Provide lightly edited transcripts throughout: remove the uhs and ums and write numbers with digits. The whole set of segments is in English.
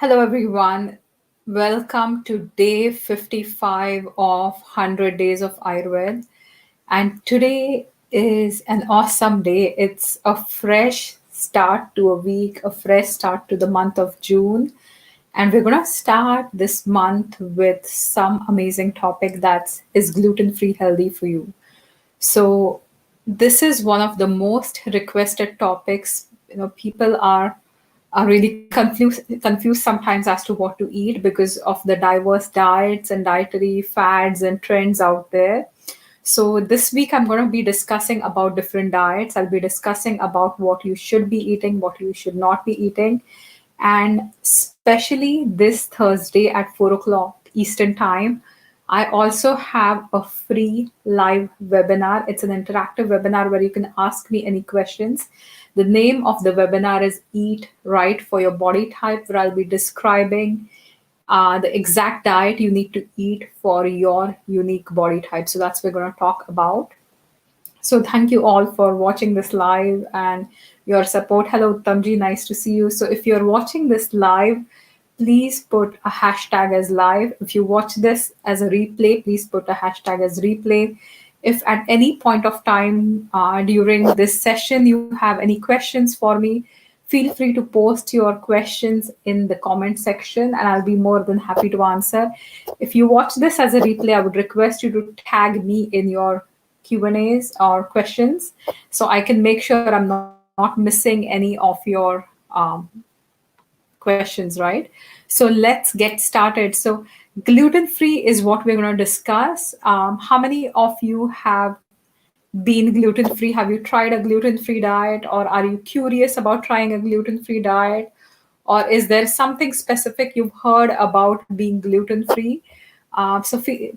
Hello, everyone. Welcome to day 55 of 100 Days of Ayurveda. And today is an awesome day. It's a fresh start to a week, a fresh start to the month of June. And we're going to start this month with some amazing topic that is gluten free healthy for you. So this is one of the most requested topics. People are really confused sometimes as to what to eat because of the diverse diets and dietary fads and trends out there. So this week I'm going to be discussing about different diets. I'll be discussing about what you should be eating, what you should not be eating, and especially this Thursday at 4 o'clock Eastern Time, I also have a free live webinar. It's an interactive webinar where you can ask me any questions. The name of the webinar is Eat Right for Your Body Type, where I'll be describing the exact diet you need to eat for your unique body type. So that's what we're going to talk about. So thank you all for watching this live and your support. Hello, Tamji, nice to see you. So if you're watching this live, please put a hashtag as live. If you watch this as a replay, please put a hashtag as replay. If at any point of time during this session you have any questions for me, feel free to post your questions in the comment section and I'll be more than happy to answer. If you watch this as a replay, I would request you to tag me in your Q&As or questions so I can make sure I'm not missing any of your questions, right? So let's get started. So gluten free is what we're going to discuss. How many of you have been gluten free? Have you tried a gluten free diet, or are you curious about trying a gluten free diet? Or is there something specific you've heard about being gluten free?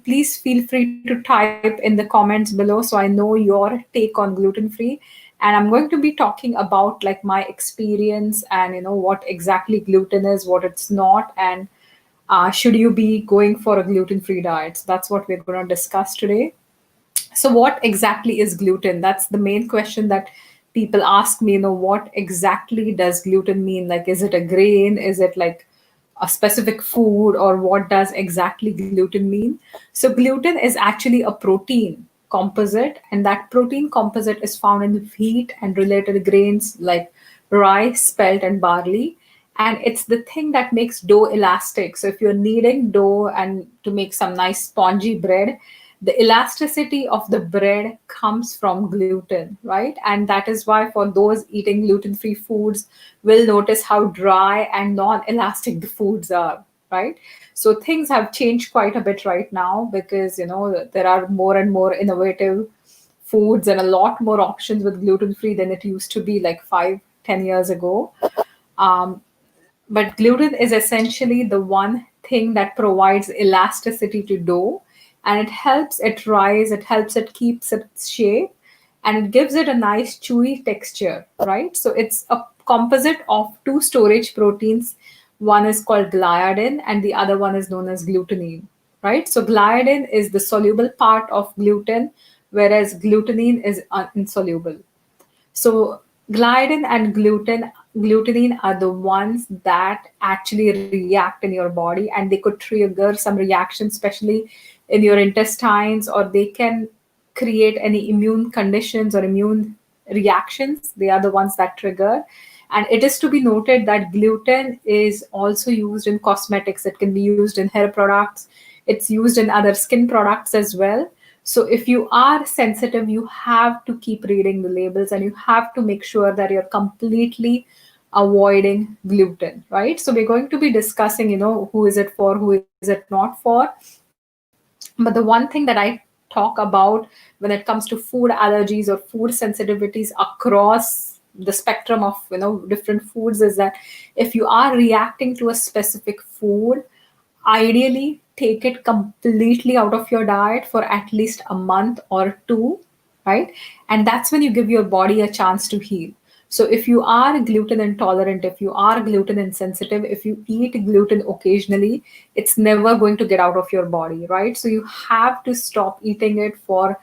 Please feel free to type in the comments below so I know your take on gluten free. And I'm going to be talking about like my experience and what exactly gluten is, what it's not, and should you be going for a gluten free diet. So that's what we're going to discuss today. So what exactly is gluten? That's the main question that people ask me, what exactly does gluten mean? Like, is it a grain? Is it like a specific food, or what does exactly gluten mean? So gluten is actually a protein composite, and that protein composite is found in wheat and related grains like rye, spelt, and barley. And it's the thing that makes dough elastic. So if you're kneading dough and to make some nice spongy bread, the elasticity of the bread comes from gluten, right? And that is why for those eating gluten-free foods, will notice how dry and non-elastic the foods are, right? So things have changed quite a bit right now because there are more and more innovative foods and a lot more options with gluten-free than it used to be like 5, 10 years ago. Um, but gluten is essentially the one thing that provides elasticity to dough, and it helps it rise, it helps it keeps its shape, and it gives it a nice chewy texture, right? So it's a composite of two storage proteins. One is called gliadin and the other one is known as glutenine, right? So gliadin is the soluble part of gluten, whereas glutenine is insoluble. So gliadin and glutenine are the ones that actually react in your body, and they could trigger some reaction, especially in your intestines, or they can create any immune conditions or immune reactions. They are the ones that trigger. And it is to be noted that gluten is also used in cosmetics. It can be used in hair products. It's used in other skin products as well. So if you are sensitive, you have to keep reading the labels and you have to make sure that you're completely avoiding gluten, right? So we're going to be discussing, who is it for, who is it not for. But the one thing that I talk about when it comes to food allergies or food sensitivities across the spectrum of different foods is that if you are reacting to a specific food, ideally take it completely out of your diet for at least a month or two, right? And that's when you give your body a chance to heal. So if you are gluten intolerant, if you are gluten insensitive, if you eat gluten occasionally, it's never going to get out of your body, right? So you have to stop eating it for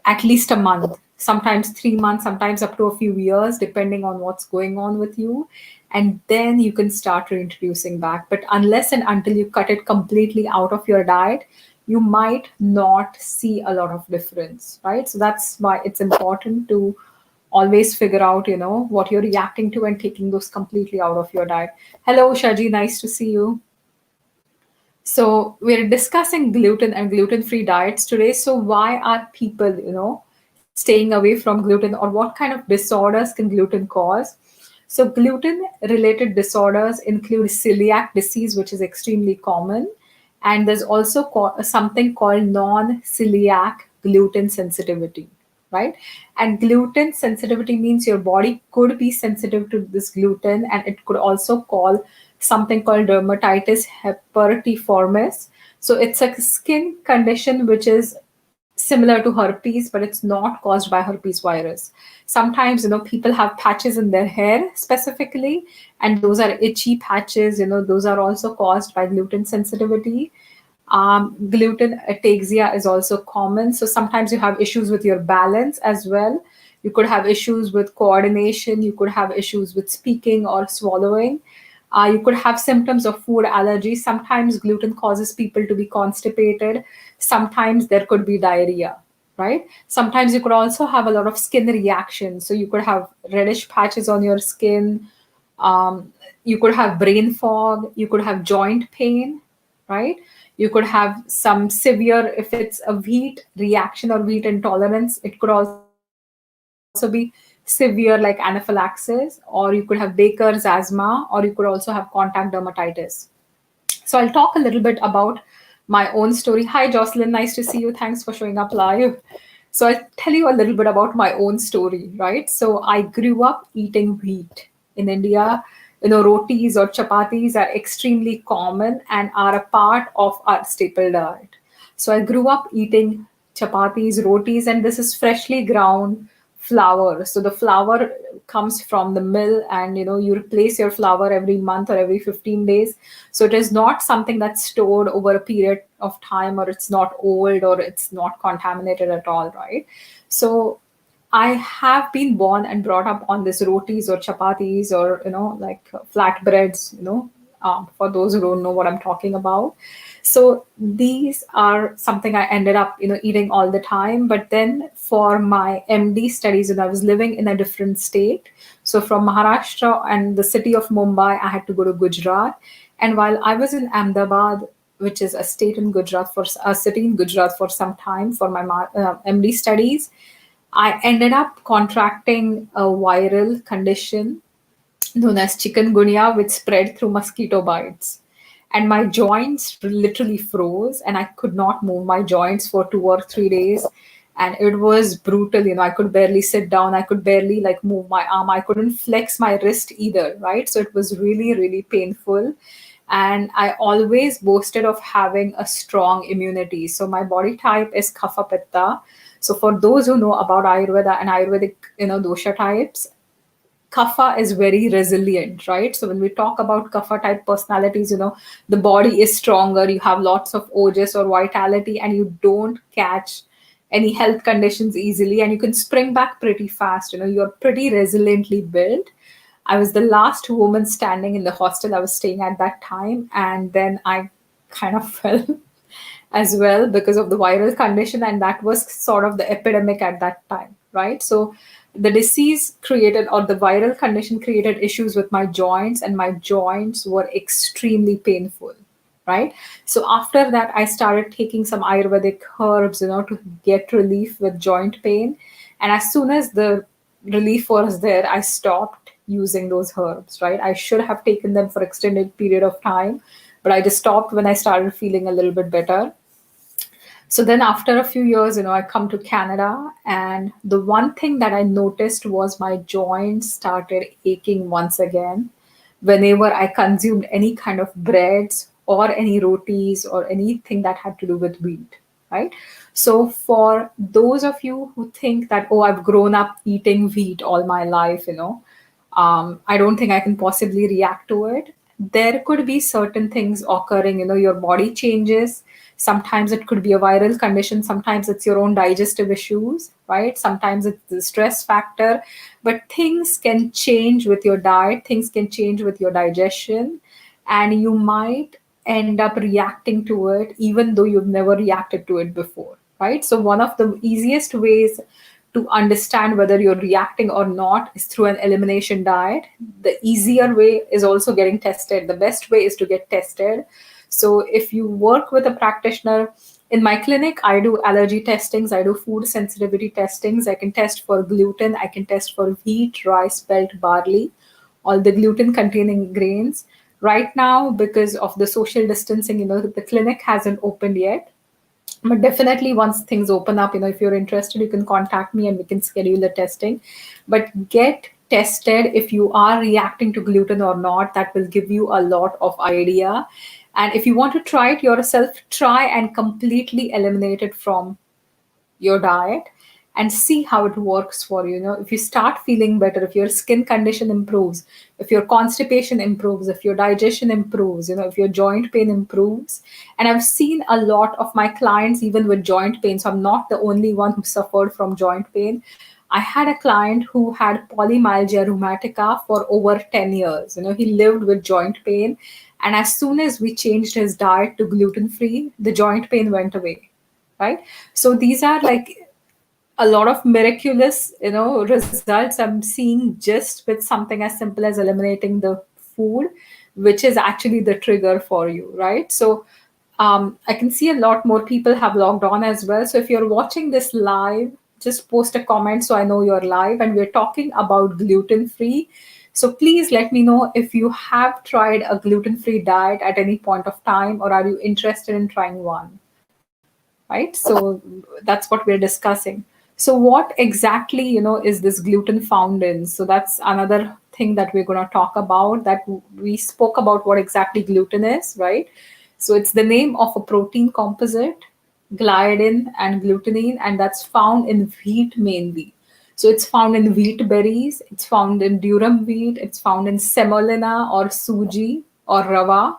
at least a month, sometimes 3 months, sometimes up to a few years, depending on what's going on with you. and then you can start reintroducing back. But unless and until you cut it completely out of your diet, you might not see a lot of difference, right? So that's why it's important to always figure out, what you're reacting to and taking those completely out of your diet. Hello, Shaji, nice to see you. So we're discussing gluten and gluten-free diets today. So why are people, staying away from gluten, or what kind of disorders can gluten cause? So gluten-related disorders include celiac disease, which is extremely common, and there's also something called non-celiac gluten sensitivity, right? And gluten sensitivity means your body could be sensitive to this gluten, and it could also cause something called dermatitis herpetiformis. So it's a skin condition which is similar to herpes, but it's not caused by herpes virus. Sometimes, people have patches in their hair specifically, and those are itchy patches. Those are also caused by gluten sensitivity. Gluten ataxia is also common. So sometimes you have issues with your balance as well. You could have issues with coordination. You could have issues with speaking or swallowing. You could have symptoms of food allergy. Sometimes gluten causes people to be constipated. Sometimes there could be diarrhea, right? Sometimes you could also have a lot of skin reactions. So you could have reddish patches on your skin. You could have brain fog. You could have joint pain, right? You could have some severe, if it's a wheat reaction or wheat intolerance, it could also be severe like anaphylaxis, or you could have Baker's asthma, or you could also have contact dermatitis. So I'll talk a little bit about my own story. Hi, Jocelyn. Nice to see you. Thanks for showing up live. So I'll tell you a little bit about my own story, right? So I grew up eating wheat in India. Rotis or chapatis are extremely common and are a part of our staple diet. So I grew up eating chapatis, rotis, and this is freshly ground flour. So the flour comes from the mill, and you replace your flour every month or every 15 days. So it is not something that's stored over a period of time, or it's not old, or it's not contaminated at all, right? So I have been born and brought up on this rotis or chapatis, or like flatbreads, for those who don't know what I'm talking about. So these are something I ended up eating all the time. But then for my MD studies, I was living in a different state. So from Maharashtra and the city of Mumbai, I had to go to Gujarat. And while I was in Ahmedabad, which is a state in Gujarat, for a city in Gujarat, for some time for my MD studies, I ended up contracting a viral condition known as chikungunya, which spread through mosquito bites. And my joints literally froze, and I could not move my joints for 2 or 3 days. And it was brutal. I could barely sit down. I could barely like move my arm. I couldn't flex my wrist either, right? So it was really, really painful. And I always boasted of having a strong immunity. So my body type is Kapha Pitta. So for those who know about Ayurveda and Ayurvedic, dosha types, Kapha is very resilient, right? So when we talk about Kapha type personalities, the body is stronger, you have lots of ojas or vitality, and you don't catch any health conditions easily, and you can spring back pretty fast. You're pretty resiliently built. I was the last woman standing in the hostel I was staying at that time, and then I kind of fell as well because of the viral condition, and that was sort of the epidemic at that time, right? So the disease created, or the viral condition created, issues with my joints, and my joints were extremely painful, right? So after that, I started taking some Ayurvedic herbs, to get relief with joint pain. And as soon as the relief was there, I stopped using those herbs, right? I should have taken them for extended period of time, but I just stopped when I started feeling a little bit better. So then after a few years, I come to Canada, and the one thing that I noticed was my joints started aching once again whenever I consumed any kind of breads or any rotis or anything that had to do with wheat, right? So for those of you who think that, oh, I've grown up eating wheat all my life, I don't think I can possibly react to it. There could be certain things occurring, your body changes. Sometimes it could be a viral condition, sometimes it's your own digestive issues, right? Sometimes it's the stress factor. But things can change with your diet, things can change with your digestion, and you might end up reacting to it even though you've never reacted to it before, right? So one of the easiest ways to understand whether you're reacting or not is through an elimination diet. The easier way is also getting tested. The best way is to get tested. So if you work with a practitioner, in my clinic, I do allergy testings, I do food sensitivity testings. I can test for gluten, I can test for wheat, rice, spelt, barley, all the gluten containing grains. Right now, because of the social distancing, the clinic hasn't opened yet. But definitely once things open up, if you're interested, you can contact me and we can schedule the testing. But get tested if you are reacting to gluten or not. That will give you a lot of idea. And if you want to try it yourself, try and completely eliminate it from your diet and see how it works for you. If you start feeling better, if your skin condition improves, if your constipation improves, if your digestion improves, if your joint pain improves. And I've seen a lot of my clients even with joint pain, so I'm not the only one who suffered from joint pain. I had a client who had polymyalgia rheumatica for over 10 years. He lived with joint pain, and as soon as we changed his diet to gluten free, the joint pain went away, right? So these are like a lot of miraculous, results I'm seeing just with something as simple as eliminating the food, which is actually the trigger for you, right? So I can see a lot more people have logged on as well. So if you're watching this live, just post a comment so I know you're live. And we're talking about gluten free. So please let me know if you have tried a gluten free diet at any point of time, or are you interested in trying one? Right? So that's what we're discussing. So what exactly, is this gluten found in? So that's another thing that we're going to talk about, that we spoke about what exactly gluten is, right? So it's the name of a protein composite, gliadin and glutenine, and that's found in wheat mainly. So it's found in wheat berries, it's found in durum wheat, it's found in semolina or suji or rava,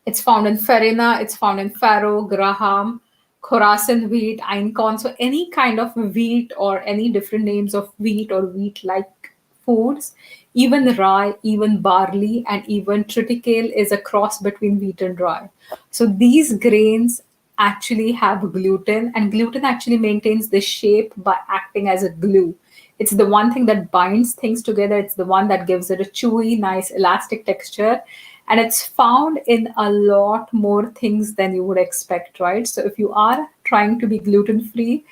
it's found in farina, it's found in farro, graham, Khorasan wheat, einkorn. So any kind of wheat or any different names of wheat or wheat-like foods, even rye, even barley, and even triticale is a cross between wheat and rye. So these grains actually have gluten, and gluten actually maintains the shape by acting as a glue. It's the one thing that binds things together. It's the one that gives it a chewy, nice, elastic texture. And it's found in a lot more things than you would expect, right? So if you are trying to be gluten free,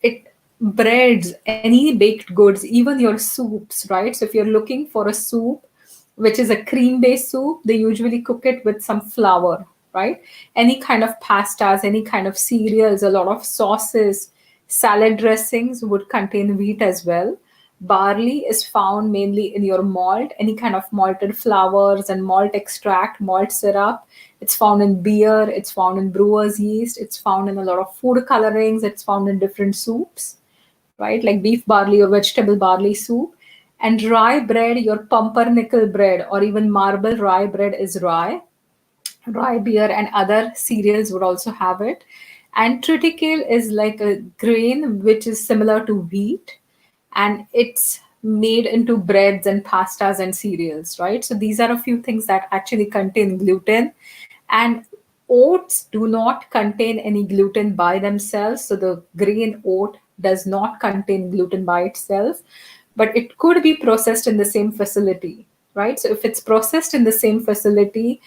it breads, any baked goods, even your soups, right? So if you're looking for a soup which is a cream based soup, they usually cook it with some flour, right? Any kind of pastas, any kind of cereals, a lot of sauces, salad dressings would contain wheat as well. Barley is found mainly in your malt, any kind of malted flours and malt extract, malt syrup. It's found in beer, it's found in brewer's yeast, it's found in a lot of food colorings, it's found in different soups, right? Like beef barley or vegetable barley soup. And rye bread, your pumpernickel bread or even marble rye bread is rye. Rye beer and other cereals would also have it. And triticale is like a grain which is similar to wheat, and it's made into breads and pastas and cereals, right? So these are a few things that actually contain gluten. And oats do not contain any gluten by themselves. So the grain oat does not contain gluten by itself, but it could be processed in the same facility, right? So if it's processed in the same facility,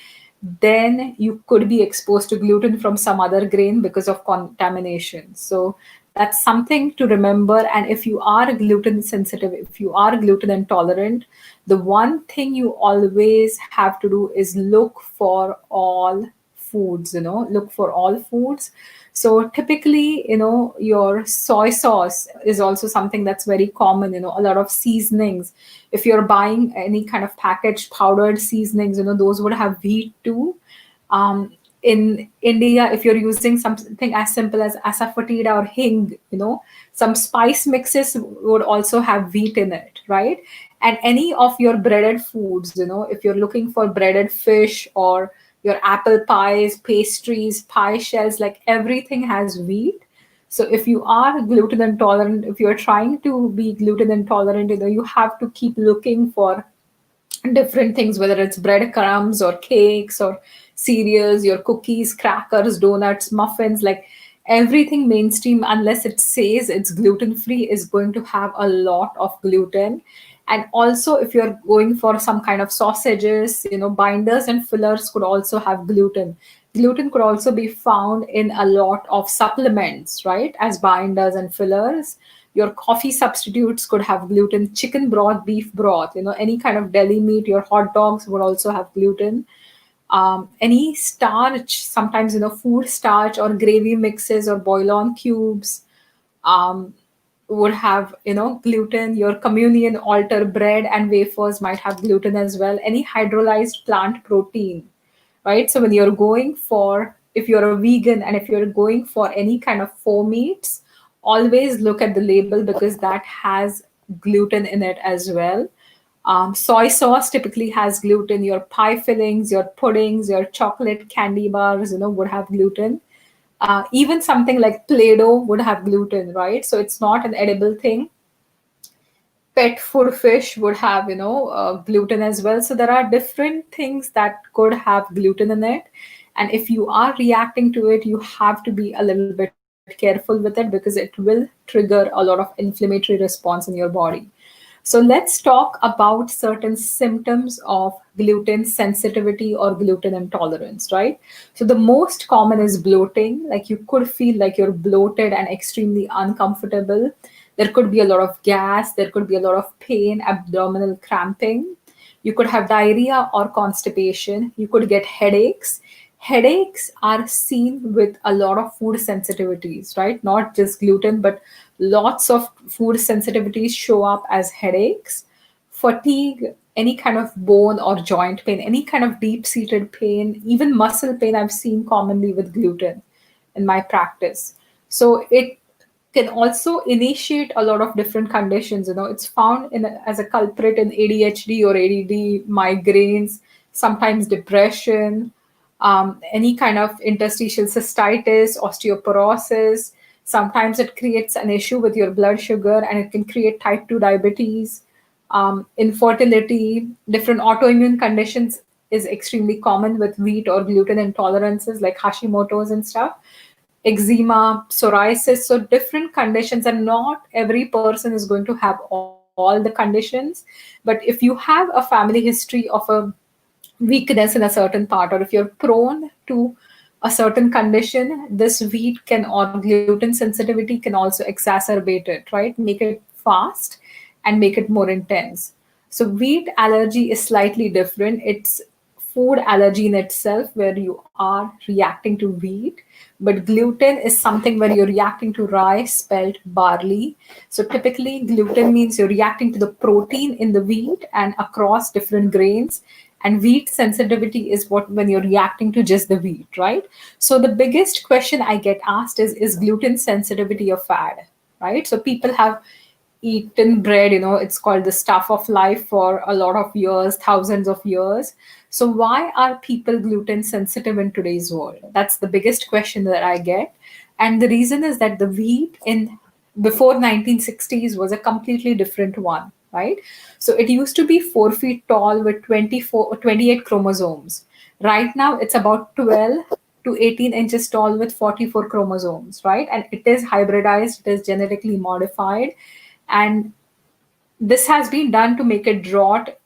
then you could be exposed to gluten from some other grain because of contamination. So that's something to remember. And if you are gluten sensitive, if you are gluten intolerant, the one thing you always have to do is look for all foods, look for all foods. So typically, your soy sauce is also something that's very common, a lot of seasonings. If you're buying any kind of packaged powdered seasonings, those would have wheat too. In India, if you're using something as simple as asafoetida or hing, some spice mixes would also have wheat in it, right? And any of your breaded foods, if you're looking for breaded fish or your apple pies, pastries, pie shells, like everything has wheat. So if you are gluten intolerant, if you're trying to be gluten intolerant, you have to keep looking for different things, whether it's breadcrumbs or cakes or cereals, your cookies, crackers, donuts, muffins, like everything mainstream, unless it says it's gluten free, is going to have a lot of gluten. And also, if you're going for some kind of sausages, binders and fillers could also have gluten. Gluten could also be found in a lot of supplements, right, as binders and fillers. Your coffee substitutes could have gluten, chicken broth, beef broth, any kind of deli meat. Your hot dogs would also have gluten. Any starch, sometimes, food starch or gravy mixes or bouillon cubes um, would have, gluten. Your communion altar bread and wafers might have gluten as well. Any hydrolyzed plant protein, right? So when you're going for, if you're a vegan and if you're going for any kind of faux meats, always look at the label because that has gluten in it as well. Soy sauce typically has gluten. Your pie fillings, your puddings, your chocolate candy bars, would have gluten. Even something like Play-Doh would have gluten, right? So it's not an edible thing. Pet food fish would have gluten as well. So there are different things that could have gluten in it, and if you are reacting to it, you have to be a little bit careful with it because it will trigger a lot of inflammatory response in your body. So let's talk about certain symptoms of gluten sensitivity or gluten intolerance, right? So the most common is bloating. Like you could feel like you're bloated and extremely uncomfortable. There could be a lot of gas, there could be a lot of pain, abdominal cramping. You could have diarrhea or constipation. You could get headaches. Headaches are seen with a lot of food sensitivities, right? Not just gluten, but lots of food sensitivities show up as headaches. Fatigue, any kind of bone or joint pain, any kind of deep seated pain, even muscle pain, I've seen commonly with gluten in my practice. So it can also initiate a lot of different conditions. It's found as a culprit in ADHD or ADD, migraines, sometimes depression, any kind of interstitial cystitis, osteoporosis. Sometimes it creates an issue with your blood sugar and it can create type 2 diabetes, infertility, different autoimmune conditions is extremely common with wheat or gluten intolerances like Hashimoto's and stuff, eczema, psoriasis, so different conditions, and not every person is going to have all the conditions. But if you have a family history of a weakness in a certain part, or if you're prone to a certain condition, this wheat can or gluten sensitivity can also exacerbate it, right? Make it fast and make it more intense. So wheat allergy is slightly different. It's food allergy in itself where you are reacting to wheat, but gluten is something where you're reacting to rye, spelt, barley. So typically gluten means you're reacting to the protein in the wheat and across different grains, and wheat sensitivity is what when you're reacting to just the wheat, right? So the biggest question I get asked is gluten sensitivity a fad, right? So people have eaten bread, it's called the stuff of life for a lot of years, thousands of years. So why are people gluten sensitive in today's world? That's the biggest question that I get. And the reason is that the wheat in before 1960s was a completely different one, right? So it used to be 4 feet tall with 24 or 28 chromosomes. Right now it's about 12 to 18 inches tall with 44 chromosomes, right? And it is hybridized, it is genetically modified, and this has been done to make it drought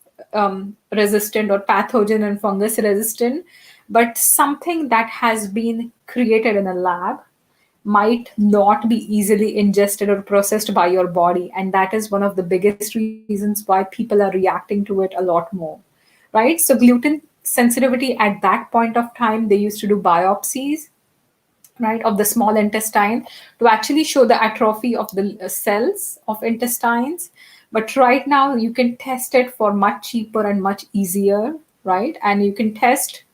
resistant or pathogen and fungus resistant. But something that has been created in a lab might not be easily ingested or processed by your body. And that is one of the biggest reasons why people are reacting to it a lot more, right? So gluten sensitivity, at that point of time, they used to do biopsies, right, of the small intestine to actually show the atrophy of the cells of intestines. But right now you can test it for much cheaper and much easier, right? And you can test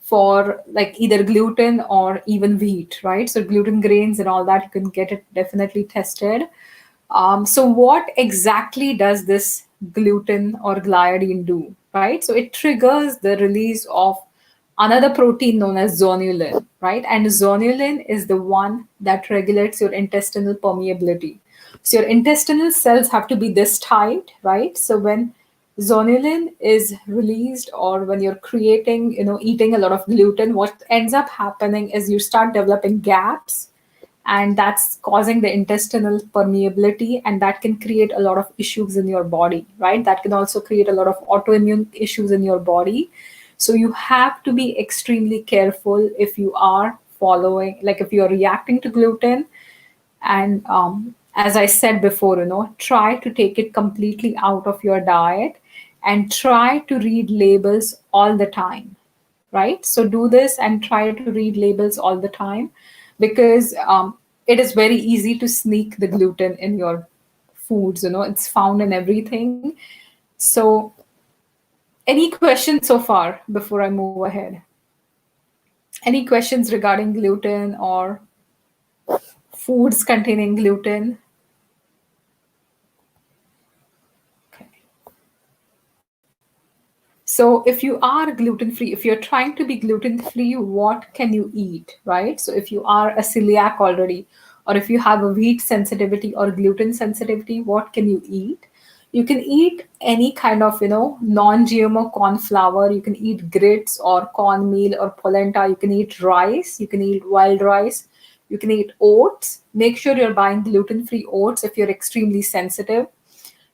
for like either gluten or even wheat, right? So gluten grains and all that, you can get it definitely tested. So what exactly does this gluten or gliadin do, right? So it triggers the release of another protein known as zonulin, right? And zonulin is the one that regulates your intestinal permeability. So your intestinal cells have to be this tight, right? So when zonulin is released, or when you're creating, eating a lot of gluten, what ends up happening is you start developing gaps, and that's causing the intestinal permeability, and that can create a lot of issues in your body, right? That can also create a lot of autoimmune issues in your body. So you have to be extremely careful if you are following, like if you're reacting to gluten. And as I said before, try to take it completely out of your diet, and try to read labels all the time, right? So do this and try to read labels all the time, because it is very easy to sneak the gluten in your foods. It's found in everything. So, any questions so far before I move ahead? Any questions regarding gluten or foods containing gluten? Okay. So, if you are gluten free, if you're trying to be gluten free, what can you eat, right? So, if you are a celiac already, or if you have a wheat sensitivity or gluten sensitivity, what can you eat? You can eat any kind of, non-GMO corn flour. You can eat grits or cornmeal or polenta. You can eat rice. You can eat wild rice. You can eat oats. Make sure you're buying gluten-free oats if you're extremely sensitive.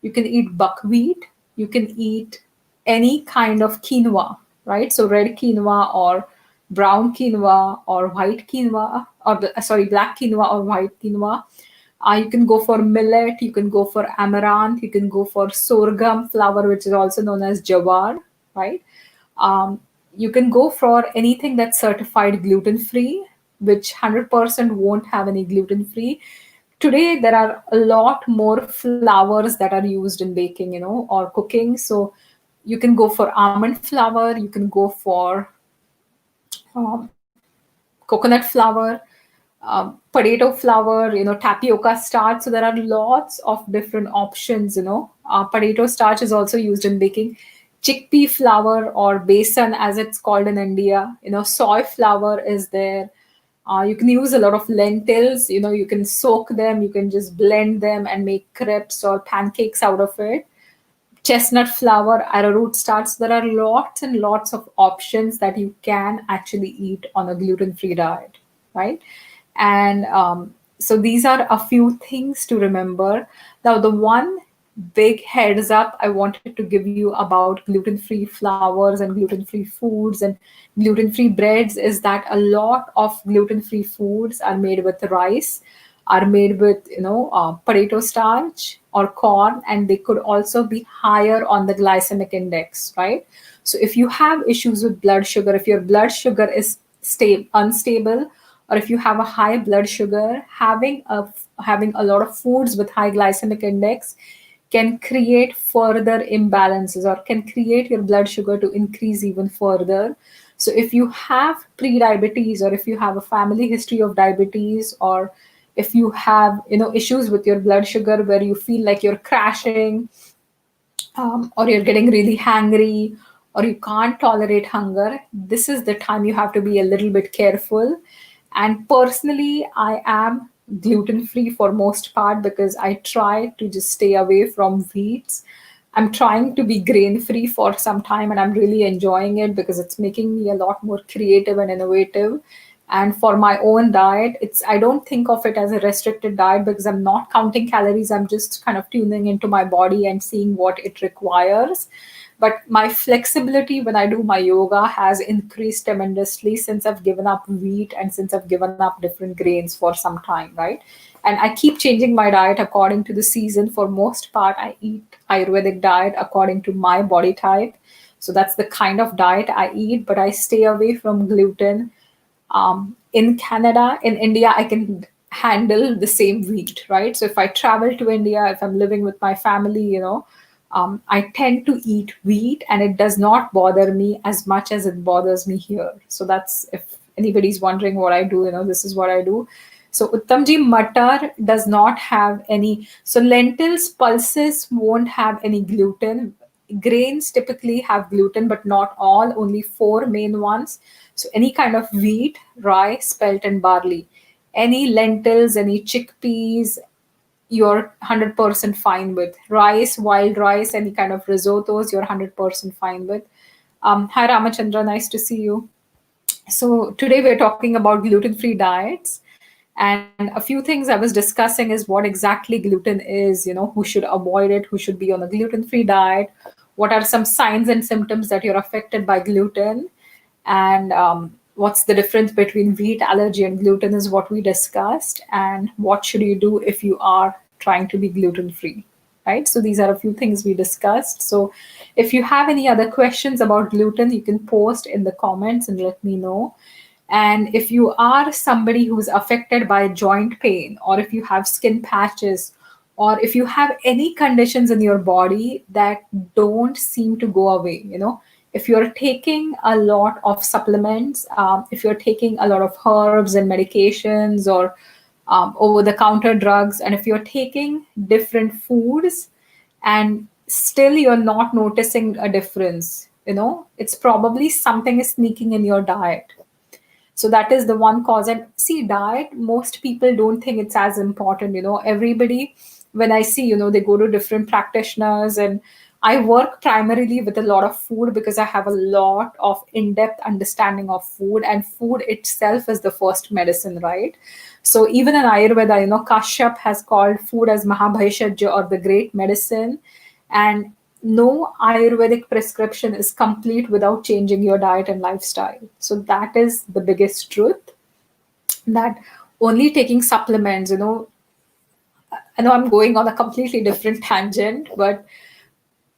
You can eat buckwheat. You can eat any kind of quinoa, right? So red quinoa or brown quinoa or white quinoa, or sorry, black quinoa or white quinoa. You can go for millet, you can go for amaranth, you can go for sorghum flour, which is also known as jawar, right? Um, you can go for anything that's certified gluten free, which 100% won't have any gluten free. Today, there are a lot more flours that are used in baking, or cooking. So you can go for almond flour, you can go for um, coconut flour, potato flour, tapioca starch. So there are lots of different options. Potato starch is also used in baking. Chickpea flour, or besan as it's called in India. Soy flour is there. You can use a lot of lentils. You can soak them. You can just blend them and make crepes or pancakes out of it. Chestnut flour, arrowroot starch. There are lots and lots of options that you can actually eat on a gluten-free diet, right? And so these are a few things to remember. Now, the one big heads up I wanted to give you about gluten-free flours and gluten-free foods and gluten-free breads is that a lot of gluten-free foods are made with rice, are made with potato starch or corn, and they could also be higher on the glycemic index, right? So if you have issues with blood sugar, if your blood sugar is unstable, or if you have a high blood sugar, having a lot of foods with high glycemic index can create further imbalances, or can create your blood sugar to increase even further. So if you have pre-diabetes, or if you have a family history of diabetes, or if you have issues with your blood sugar where you feel like you're crashing, or you're getting really hangry, or you can't tolerate hunger, this is the time you have to be a little bit careful. And personally, I am gluten free for most part, because I try to just stay away from wheats. I'm trying to be grain free for some time, and I'm really enjoying it because it's making me a lot more creative and innovative. And for my own diet, I don't think of it as a restricted diet, because I'm not counting calories. I'm just kind of tuning into my body and seeing what it requires. But my flexibility when I do my yoga has increased tremendously since I've given up wheat, and since I've given up different grains for some time, right? And I keep changing my diet according to the season. For most part, I eat Ayurvedic diet according to my body type. So that's the kind of diet I eat, but I stay away from gluten. In Canada, in India, I can handle the same wheat, right? So if I travel to India, if I'm living with my family, I tend to eat wheat, and it does not bother me as much as it bothers me here. So that's, if anybody's wondering what I do, this is what I do. So Uttamji, matar does not have any. So lentils, pulses won't have any gluten. Grains typically have gluten, but not all, only four main ones. So any kind of wheat, rye, spelt, and barley. Any lentils, any chickpeas, you're 100% fine with. Rice, wild rice, any kind of risottos, you're 100% fine with. Hi Ramachandra, nice to see you. So today we're talking about gluten-free diets. And a few things I was discussing is what exactly gluten is, who should avoid it, who should be on a gluten-free diet, what are some signs and symptoms that you're affected by gluten, and what's the difference between wheat allergy and gluten is what we discussed, and what should you do if you are trying to be gluten-free, right? So these are a few things we discussed. So if you have any other questions about gluten, you can post in the comments and let me know. And if you are somebody who's affected by joint pain, or if you have skin patches, or if you have any conditions in your body that don't seem to go away, if you're taking a lot of supplements, if you're taking a lot of herbs and medications, or over the counter drugs, and if you're taking different foods and still you're not noticing a difference, it's probably something is sneaking in your diet. So that is the one cause. And see, diet, most people don't think it's as important. Everybody, when I see, they go to different practitioners, and I work primarily with a lot of food because I have a lot of in-depth understanding of food, and food itself is the first medicine, right? So even in Ayurveda, Kashyap has called food as Mahabhaishajya, or the great medicine. And no Ayurvedic prescription is complete without changing your diet and lifestyle. So that is the biggest truth, that only taking supplements, I know I'm going on a completely different tangent, but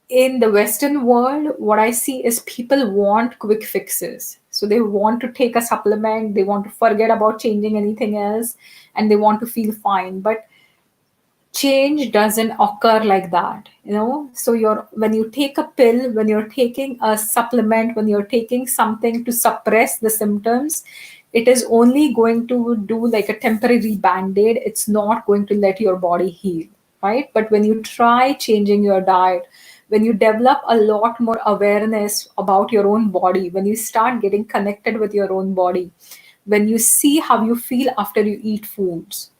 in the Western world, what I see is people want quick fixes. So they want to take a supplement, they want to forget about changing anything else, and they want to feel fine. But change doesn't occur like that, so you're when you take a pill, when you're taking a supplement, when you're taking something to suppress the symptoms, it is only going to do like a temporary band-aid. It's not going to let your body heal, right? But when you try changing your diet, when you develop a lot more awareness about your own body, when you start getting connected with your own body, when you see how you feel after you eat foods,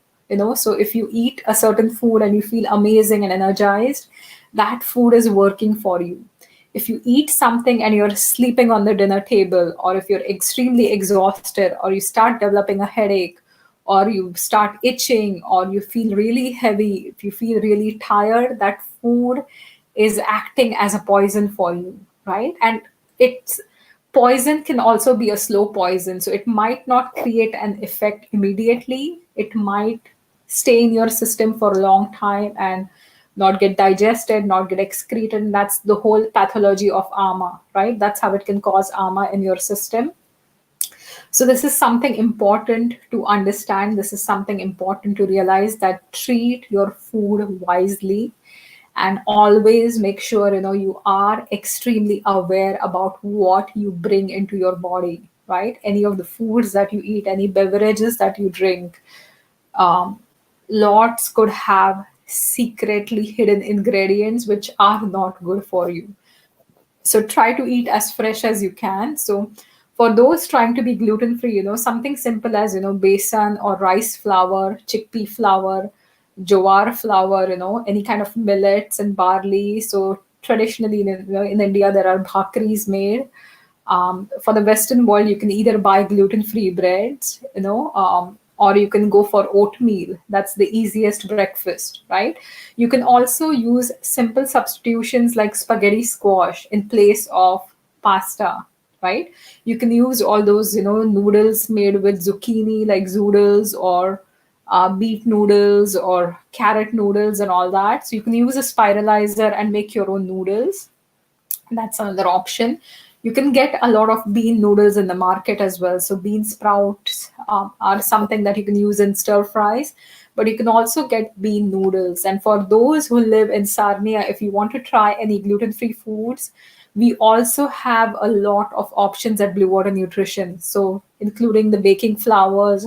so if you eat a certain food and you feel amazing and energized, that food is working for you. If you eat something and you're sleeping on the dinner table, or if you're extremely exhausted, or you start developing a headache, or you start itching, or you feel really heavy, if you feel really tired, that food is acting as a poison for you, right? And it's poison can also be a slow poison. So it might not create an effect immediately. It might stay in your system for a long time and not get digested, not get excreted. And that's the whole pathology of ama, right? That's how it can cause ama in your system. So this is something important to understand. This is something important to realize, that treat your food wisely, and always make sure you are extremely aware about what you bring into your body, right? Any of the foods that you eat, any beverages that you drink, um, lots could have secretly hidden ingredients which are not good for you. So try to eat as fresh as you can. So for those trying to be gluten free, something simple as besan or rice flour, chickpea flour, jowar flour, any kind of millets and barley. So traditionally in India there are bhakris made. For the Western world, you can either buy gluten-free breads, or you can go for oatmeal. That's the easiest breakfast, right? You can also use simple substitutions like spaghetti squash in place of pasta, right? You can use all those, noodles made with zucchini, like zoodles, or beet noodles or carrot noodles and all that. So you can use a spiralizer and make your own noodles. That's another option. You can get a lot of bean noodles in the market as well. So bean sprouts are something that you can use in stir fries, but you can also get bean noodles. And for those who live in Sarnia, if you want to try any gluten-free foods, we also have a lot of options at Blue Water Nutrition. So including the baking flours,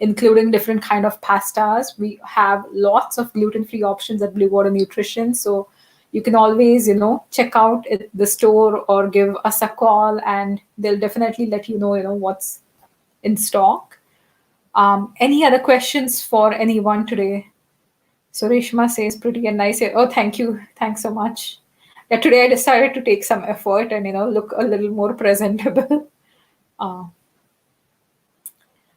including different kind of pastas, we have lots of gluten-free options at Blue Water Nutrition. So you can always, check out at the store or give us a call, and they'll definitely let you know what's in stock. Any other questions for anyone today? So Reshma says pretty and nice. Oh, thank you. Thanks so much. Yeah, today I decided to take some effort and look a little more presentable. Uh,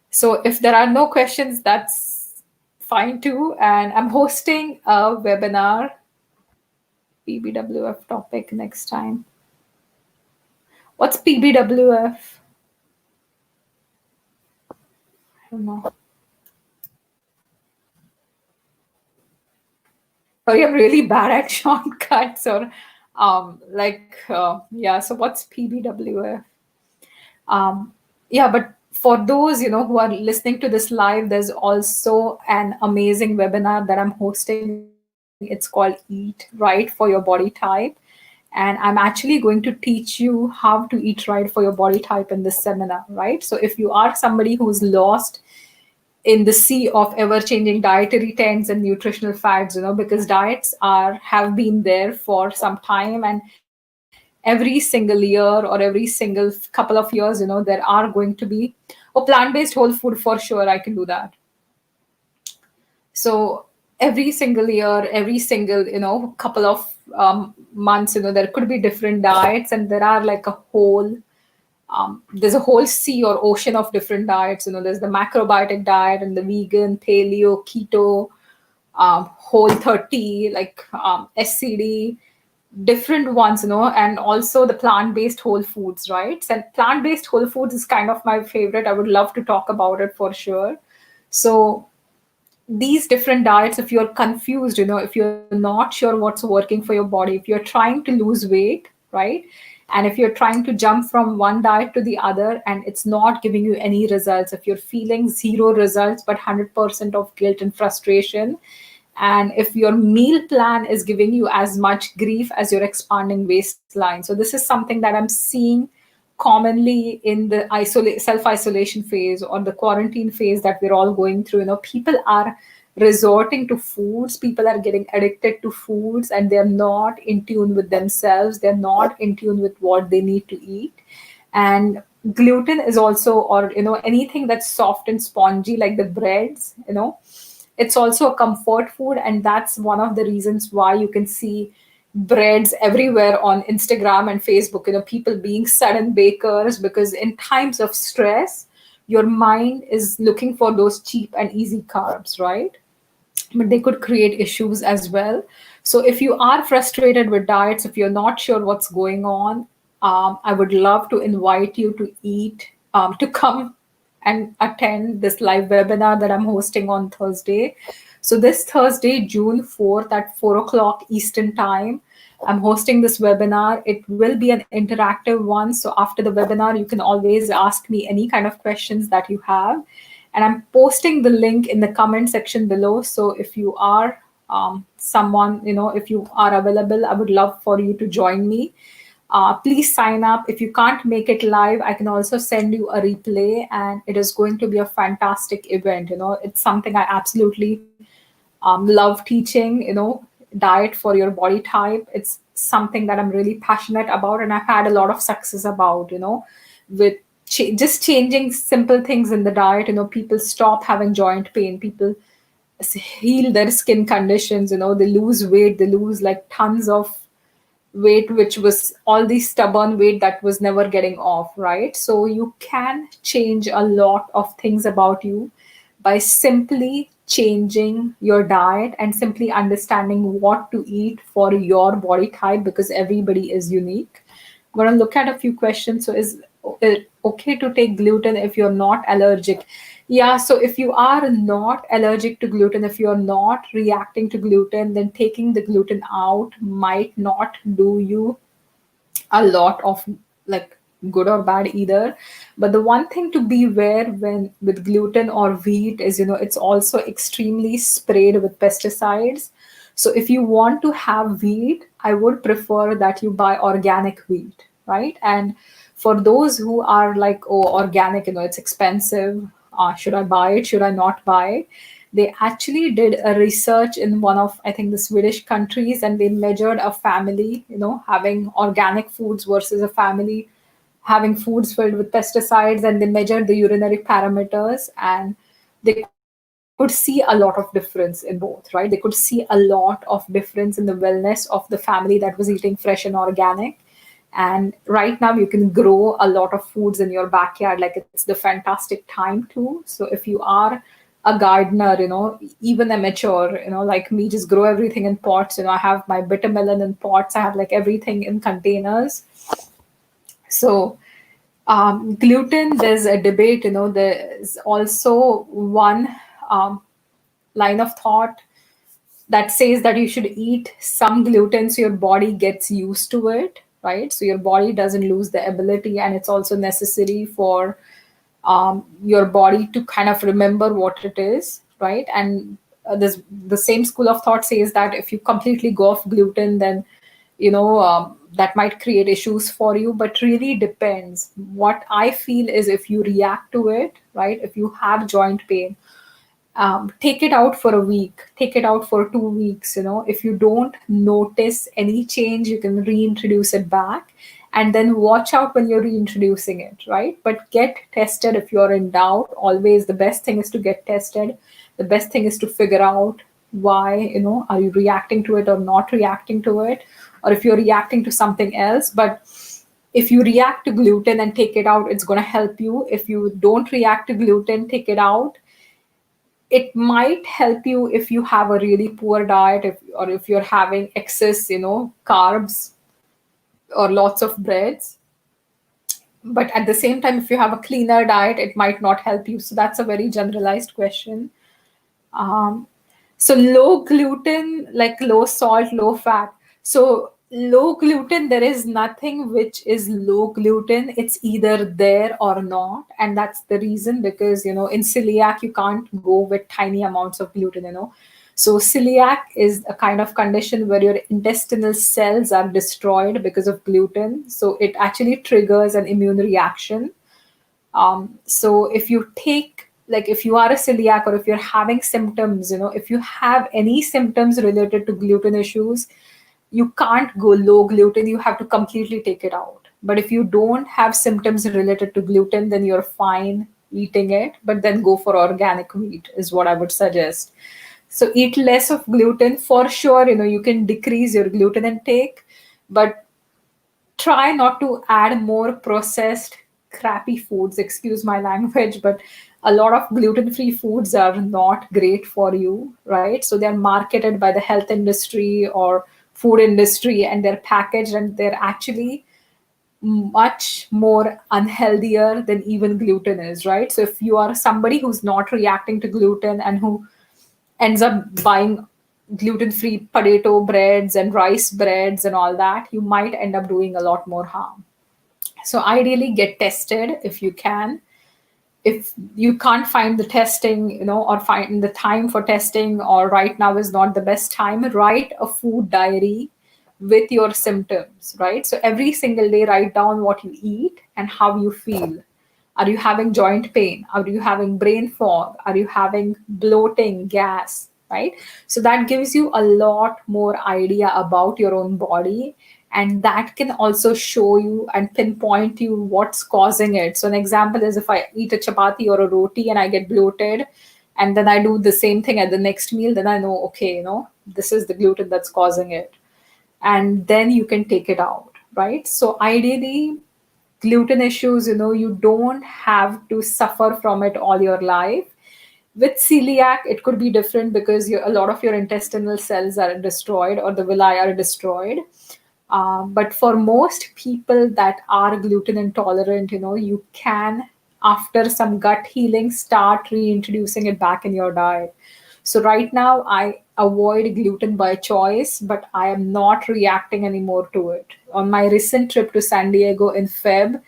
so if there are no questions, that's fine too. And I'm hosting a webinar, PBWF topic next time. What's PBWF? I don't know. Sorry, I'm really bad at shortcuts or yeah. So what's PBWF? Um, yeah, but for those who are listening to this live, there's also an amazing webinar that I'm hosting. It's called Eat Right for Your Body Type. And I'm actually going to teach you how to eat right for your body type in this seminar, right? So if you are somebody who's lost in the sea of ever changing dietary trends and nutritional fads, because diets have been there for some time, and every single year or every single couple of years, there are going to be plant-based whole food for sure. I can do that. So every single year, every single couple of months, there could be different diets, and there are like a whole there's a whole sea or ocean of different diets. There's the macrobiotic diet and the vegan, paleo, keto, whole 30, like SCD, different ones, and also the plant-based whole foods, right? And plant-based whole foods is kind of my favorite. I would love to talk about it for sure. So these different diets, if you're confused, if you're not sure what's working for your body, if you're trying to lose weight, right? And if you're trying to jump from one diet to the other and it's not giving you any results, if you're feeling zero results but 100% of guilt and frustration, and if your meal plan is giving you as much grief as your expanding waistline. So this is something that I'm seeing commonly in the self-isolation phase or the quarantine phase that we're all going through. People are resorting to foods, people are getting addicted to foods, and they're not in tune with themselves, they're not in tune with what they need to eat. And gluten is also, or anything that's soft and spongy like the breads, it's also a comfort food, and that's one of the reasons why you can see breads everywhere on Instagram and Facebook, people being sudden bakers, because in times of stress your mind is looking for those cheap and easy carbs, right? But they could create issues as well. So if you are frustrated with diets, if you're not sure what's going on, I would love to invite you to to come and attend this live webinar that I'm hosting on Thursday. So this Thursday, June 4th at 4 o'clock Eastern Time, I'm hosting this webinar. It will be an interactive one. So after the webinar, you can always ask me any kind of questions that you have. And I'm posting the link in the comment section below. So if you are someone, if you are available, I would love for you to join me. Please sign up. If you can't make it live, I can also send you a replay, and it is going to be a fantastic event. It's something I absolutely love teaching, diet for your body type. It's something that I'm really passionate about, and I've had a lot of success about, with just changing simple things in the diet. People stop having joint pain, people heal their skin conditions, they lose weight, they lose like tons of weight, which was all the stubborn weight that was never getting off, right? So you can change a lot of things about you by simply changing your diet and simply understanding what to eat for your body type, because everybody is unique. I'm going to look at a few questions. So is it okay to take gluten if you're not allergic? Yeah, so if you are not allergic to gluten, if you're not reacting to gluten, then taking the gluten out might not do you a lot of like good or bad either. But the one thing to beware when with gluten or wheat is, it's also extremely sprayed with pesticides. So if you want to have wheat, I would prefer that you buy organic wheat, right? And for those who are like, oh, organic, it's expensive, should I buy it, should I not buy it? They actually did a research in one of, I think, the Swedish countries, and they measured a family, having organic foods versus a family having foods filled with pesticides, and they measured the urinary parameters, and they could see a lot of difference in both, right? They could see a lot of difference in the wellness of the family that was eating fresh and organic. And right now you can grow a lot of foods in your backyard. Like, it's the fantastic time too. So if you are a gardener, even amateur, like me, just grow everything in pots. I have my bitter melon in pots. I have like everything in containers. So gluten, there's a debate, there's also one um, line of thought that says that you should eat some gluten so your body gets used to it, right? So your body doesn't lose the ability, and it's also necessary for your body to kind of remember what it is, right? And this the same school of thought says that if you completely go off gluten, then that might create issues for you. But really depends. What I feel is, if you react to it, right? If you have joint pain, take it out for a week, take it out for 2 weeks. If you don't notice any change, you can reintroduce it back, and then watch out when you're reintroducing it, right? But get tested if you're in doubt. Always the best thing is to get tested. The best thing is to figure out why, are you reacting to it or not reacting to it, or if you're reacting to something else. But if you react to gluten and take it out, it's going to help you. If you don't react to gluten, take it out, it might help you if you have a really poor diet, or if you're having excess, carbs or lots of breads. But at the same time, if you have a cleaner diet, it might not help you. So that's a very generalized question. Um, so low gluten, like low salt, low fat. So low gluten, there is nothing which is low gluten. It's either there or not. And that's the reason, because, in celiac, you can't go with tiny amounts of gluten. So celiac is a kind of condition where your intestinal cells are destroyed because of gluten. So it actually triggers an immune reaction. So if you take, like, if you are a celiac, or if you're having symptoms, if you have any symptoms related to gluten issues, you can't go low gluten. You have to completely take it out. But if you don't have symptoms related to gluten, then you're fine eating it. But then go for organic wheat is what I would suggest. So eat less of gluten for sure. You can decrease your gluten intake, but try not to add more processed crappy foods. Excuse my language, but a lot of gluten-free foods are not great for you, right? So they're marketed by the health industry or food industry, and they're packaged, and they're actually much more unhealthier than even gluten is, right? So if you are somebody who's not reacting to gluten and who ends up buying gluten-free potato breads and rice breads and all that, you might end up doing a lot more harm. So ideally, get tested if you can. If you can't find the testing, or find the time for testing, or right now is not the best time, write a food diary with your symptoms, right? So every single day, write down what you eat and how you feel. Are you having joint pain? Are you having brain fog? Are you having bloating, gas? Right? So that gives you a lot more idea about your own body. And that can also show you and pinpoint you what's causing it. So an example is, if I eat a chapati or a roti and I get bloated, and then I do the same thing at the next meal, then I know, okay, this is the gluten that's causing it. And then you can take it out, right? So ideally, gluten issues, you don't have to suffer from it all your life. With celiac, it could be different, because a lot of your intestinal cells are destroyed, or the villi are destroyed. But for most people that are gluten intolerant, you can, after some gut healing, start reintroducing it back in your diet. So right now, I avoid gluten by choice, but I am not reacting anymore to it. On my recent trip to San Diego in Feb,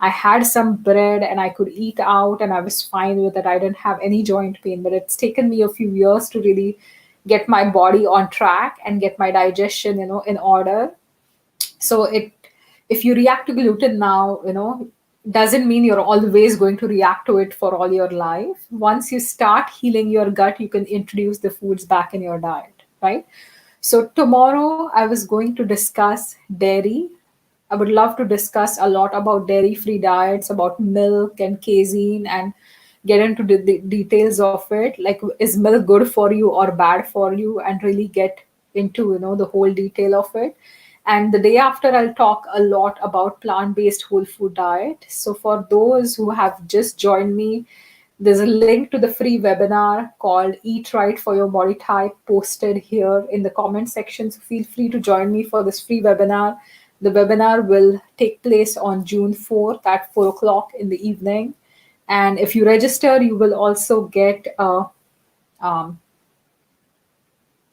I had some bread and I could eat out and I was fine with it. I didn't have any joint pain, but it's taken me a few years to really get my body on track and get my digestion, in order. So if you react to gluten now, doesn't mean you're always going to react to it for all your life. Once you start healing your gut, you can introduce the foods back in your diet, right? So, tomorrow I was going to discuss dairy. I would love to discuss a lot about dairy free diets, about milk and casein, and get into the details of it. Like, is milk good for you or bad for you? And really get into, the whole detail of it. And the day after, I'll talk a lot about plant based whole food diet. So, for those who have just joined me, there's a link to the free webinar called Eat Right for Your Body Type posted here in the comment section. So feel free to join me for this free webinar. The webinar will take place on June 4th at 4 o'clock in the evening. And if you register, you will also get a um,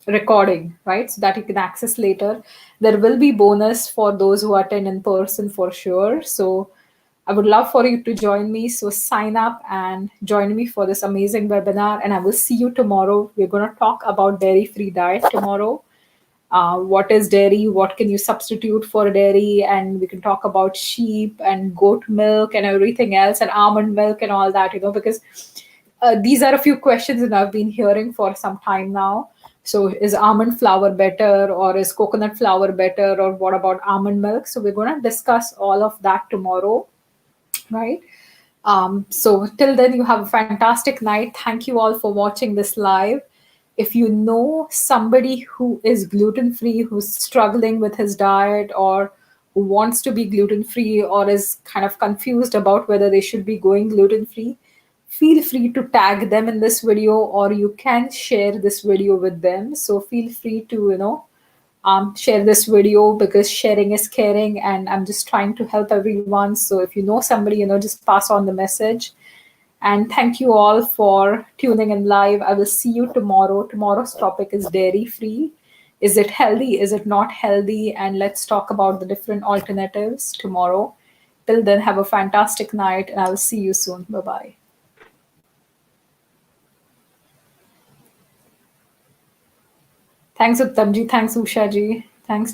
recording, right? So that you can access later. There will be bonus for those who attend in person for sure. So I would love for you to join me. So sign up and join me for this amazing webinar. And I will see you tomorrow. We're going to talk about dairy-free diet tomorrow. What is dairy? What can you substitute for dairy? And we can talk about sheep and goat milk and everything else, and almond milk and all that, because these are a few questions that I've been hearing for some time now. So, is almond flour better, or is coconut flour better, or what about almond milk? So, we're going to discuss all of that tomorrow, right? So till then, you have a fantastic night. Thank you all for watching this live. If you know somebody who is gluten free, who's struggling with his diet, or who wants to be gluten free, or is kind of confused about whether they should be going gluten free, feel free to tag them in this video, or you can share this video with them. So feel free to, share this video, because sharing is caring, and I'm just trying to help everyone. So if you know somebody, just pass on the message. And thank you all for tuning in live. I will see you tomorrow. Tomorrow's topic is dairy free. Is it healthy? Is it not healthy? And let's talk about the different alternatives tomorrow. Till then, have a fantastic night, and I will see you soon. Bye bye. Thanks, Uttamji. Thanks, Ushaji. Thanks.